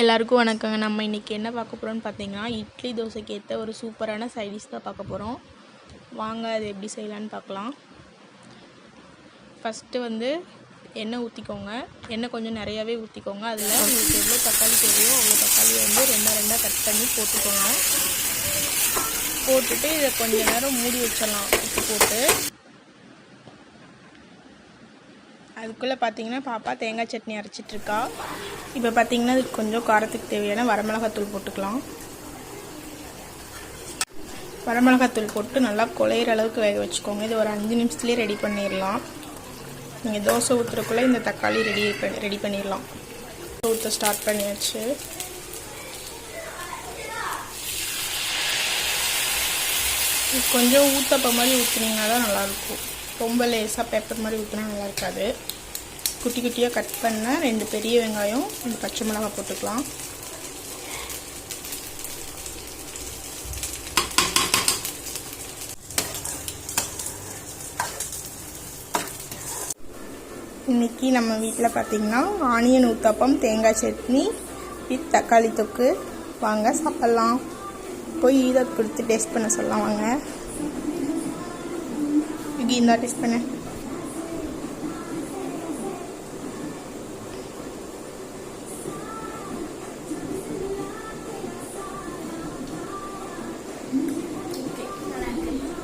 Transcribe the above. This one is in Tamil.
எல்லாருக்கும் வணக்கங்க. நம்ம இன்றைக்கி என்ன பார்க்க போகிறோம்னு பார்த்தீங்கன்னா, இட்லி தோசைக்கு ஏற்ற ஒரு சூப்பரான சைடிஷ் தான் பார்க்க போகிறோம். வாங்க அது எப்படி செய்யலான்னு பார்க்கலாம். ஃபஸ்ட்டு எண்ணெய் ஊற்றிக்கோங்க. எண்ணெய் கொஞ்சம் நிறையாவே ஊற்றிக்கோங்க. அதில் உங்களுக்கு எவ்வளோ தக்காளி தேவையோ அவ்வளோ தக்காளியை ரெண்டாக கட் பண்ணி போட்டுக்கோங்க. போட்டுட்டு இதை கொஞ்சம் நேரம் மூடி வச்சிடலாம் உப்பு போட்டு. அதுக்குள்ளே பார்த்தீங்கன்னா பாப்பா தேங்காய் சட்னி அரைச்சிட்ருக்கா. இப்போ பார்த்தீங்கன்னா இதுக்கு கொஞ்சம் காரத்துக்கு தேவையான வரமிளகாத்தூள் போட்டுக்கலாம். வரமிளகாத்தூள் போட்டு நல்லா குழையிற அளவுக்கு வேக வச்சுக்கோங்க. இது ஒரு 5 நிமிஷத்துலேயே ரெடி பண்ணிடலாம். நீங்கள் தோசை ஊற்றுறக்குள்ளே இந்த தக்காளி ரெடி பண்ணிடலாம். ஊற்ற ஸ்டார்ட் பண்ணியாச்சு. இது கொஞ்சம் ஊற்றப்ப மாதிரி ஊற்றுனீங்கன்னா தான் நல்லாயிருக்கும். ரொம்ப லேசாக பேப்பர் மாதிரி ஊற்றினா நல்லா இருக்காது. குட்டி குட்டியாக கட் பண்ண 2 பெரிய வெங்காயம், 2 பச்சை மிளகாய் போட்டுக்கலாம். இன்றைக்கி நம்ம வீட்டில் பார்த்திங்கன்னா ஆனியன் ஊத்தாப்பம், தேங்காய் சட்னி வித் தக்காளி தொக்கு. வாங்க சாப்பிட்லாம். போய் ஈரத் கொடுத்து டேஸ்ட் பண்ண சொல்லலாம். வாங்க இந்த டேஸ்ட் பண்ண.